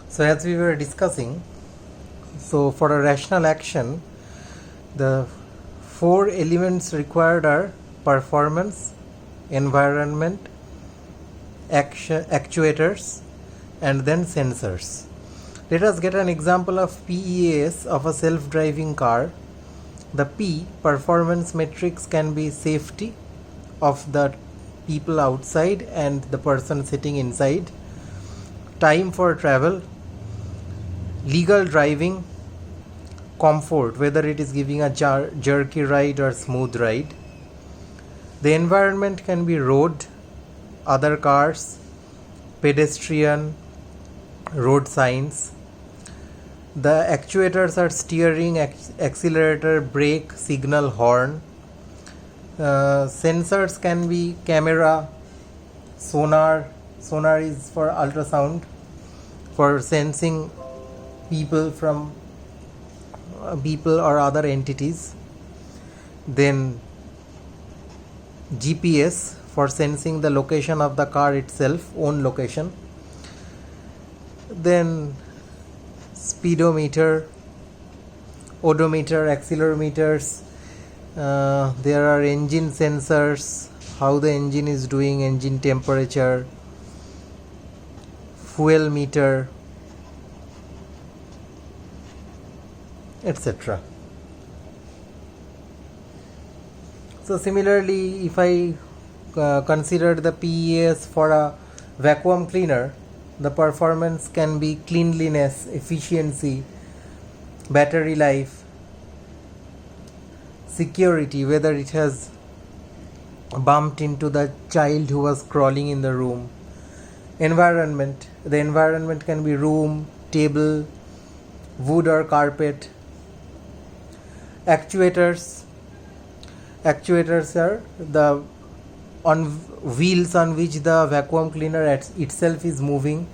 So as we were discussing, so for a rational action, the four elements required are performance, environment, actuators, and then sensors. Let us get an example of PEAS of a self-driving car. The P performance metrics can be safety of the people outside and the person sitting inside, time for travel, legal driving, comfort, whether it is giving a jerky ride or smooth ride. The environment can be road, other cars, pedestrian, road signs. The actuators are steering, accelerator, brake, signal, horn. Sensors can be camera, sonar. Sonar is for ultrasound, for sensing people from people or other entities. Then GPS for sensing the location of the car itself, own location. Then speedometer, odometer, accelerometers. There are engine sensors, how the engine is doing, engine temperature, fuel meter, etc. So similarly, if I consider the PEAS for a vacuum cleaner, the performance can be cleanliness, efficiency, battery life, security, whether it has bumped into the child who was crawling in the room. Environment, the environment can be room, table, wood or carpet. Actuators are the on wheels on which the vacuum cleaner itself is moving.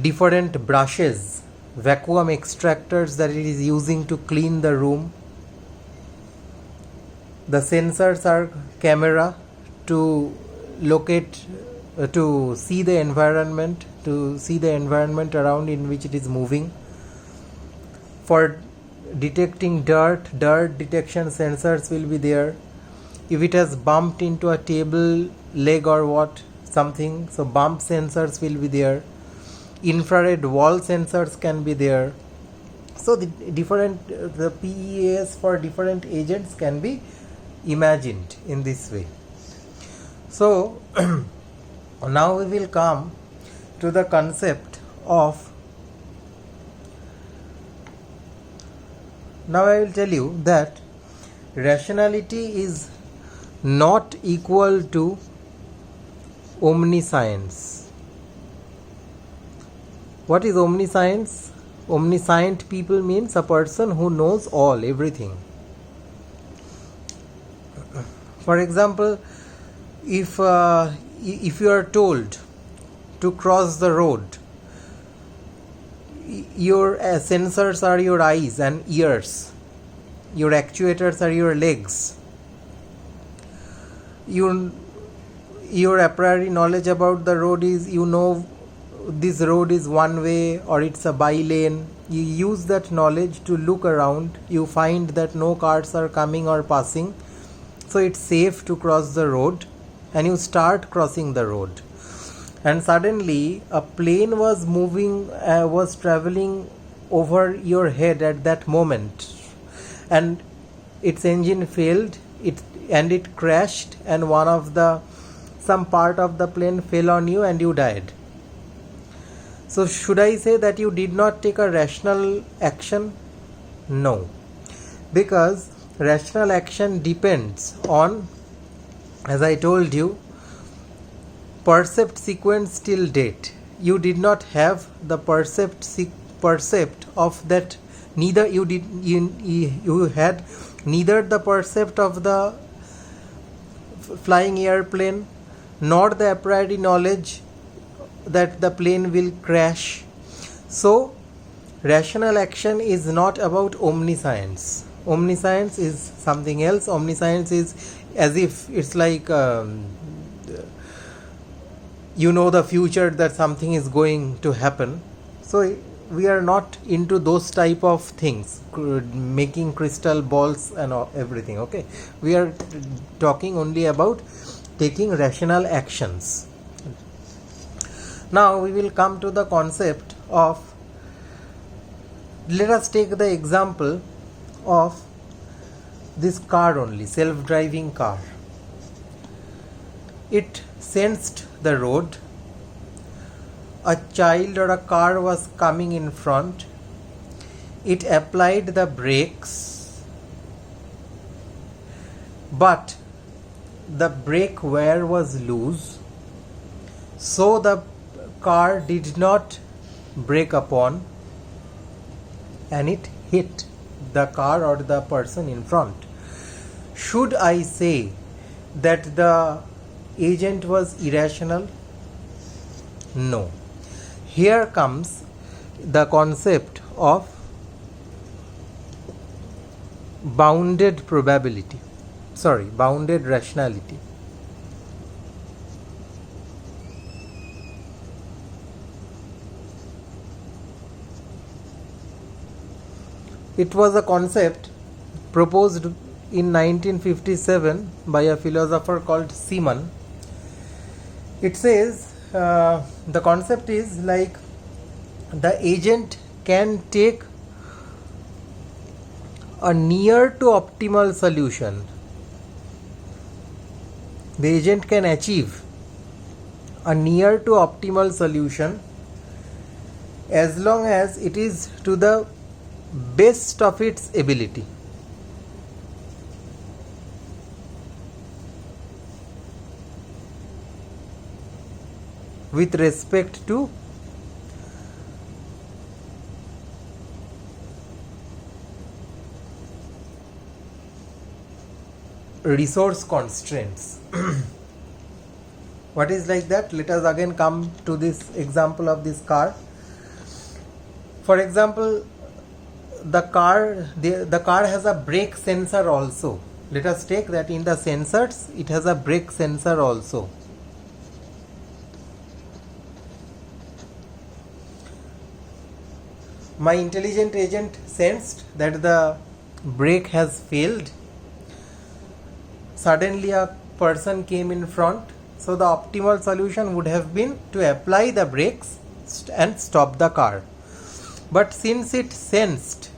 Different brushes, vacuum extractors that it is using to clean the room. The sensors are camera to locate, to see the environment around in which it is moving. For detecting dirt detection sensors will be there. If it has bumped into a table, leg or something, so bump sensors will be there. Infrared wall sensors can be there. So the PEAS for different agents can be imagined in this way. So now we will come to the concept of, now I will tell you that rationality is not equal to omniscience. What is omniscience? Omniscient people means a person who knows everything. For example, if you are told to cross the road, your sensors are your eyes and ears, your actuators are your legs. Your a priori knowledge about the road is, this road is one way or it's a by lane. You use that knowledge to look around. You find that no cars are coming or passing, so it's safe to cross the road, and you start crossing the road. And suddenly a plane was traveling over your head at that moment, and its engine failed, it crashed, and some part of the plane fell on you and you died. So should I say that you did not take a rational action? No, because rational action depends on, as I told you, percept sequence till date. You did not have the percept of that. Neither you had neither the percept of the flying airplane nor the a priori knowledge that the plane will crash. So rational action is not about omniscience. Omniscience is something else. Omniscience is as if it's like you know the future, that something is going to happen. So we are not into those type of things, making crystal balls and everything. Okay, we are talking only about taking rational actions. Now we will come to the concept of, let us take the example of this car only, self-driving car. It sensed the road. A child or a car was coming in front. It applied the brakes, but the brake wear was loose, so the car did not brake upon, and it hit the car or the person in front. Should I say that the agent was irrational? No. Here comes the concept of bounded rationality. It was a concept proposed in 1957 by a philosopher called Seaman. It says, the concept is like the agent can take a near to optimal solution. The agent can achieve a near to optimal solution as long as it is to the best of its ability. With respect to resource constraints. What is like that? Let us again come to this example of this car. For example, the car has a brake sensor also. Let us take that in the sensors it has a brake sensor also. My intelligent agent sensed that the brake has failed. Suddenly a person came in front, so the optimal solution would have been to apply the brakes and stop the car. But since it sensed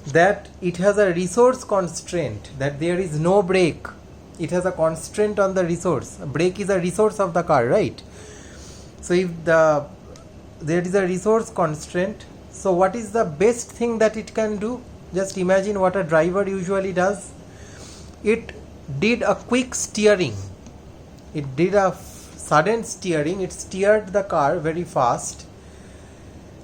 that it has a resource constraint, that there is no brake, it has a constraint on the resource. A brake is a resource of the car, right? So if there is a resource constraint, so what is the best thing that it can do? Just imagine what a driver usually does. It did a quick steering. It did a sudden steering. It steered the car very fast,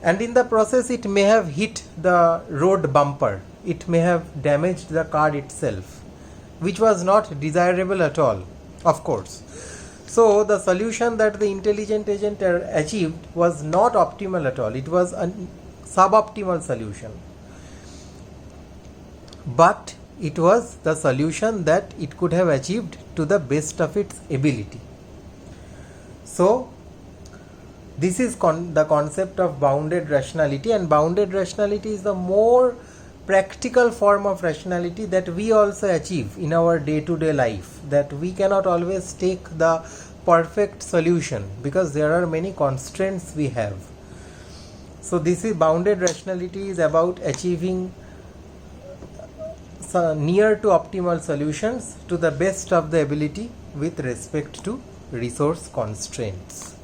and in the process it may have hit the road bumper. It may have damaged the car itself, which was not desirable at all, of course. So the solution that the intelligent agent achieved was not optimal at all. It was a suboptimal solution. But it was the solution that it could have achieved to the best of its ability. So this is the concept of bounded rationality, and bounded rationality is the more practical form of rationality that we also achieve in our day-to-day life, that we cannot always take the perfect solution because there are many constraints we have. So this is bounded rationality is about achieving near to optimal solutions to the best of the ability with respect to resource constraints.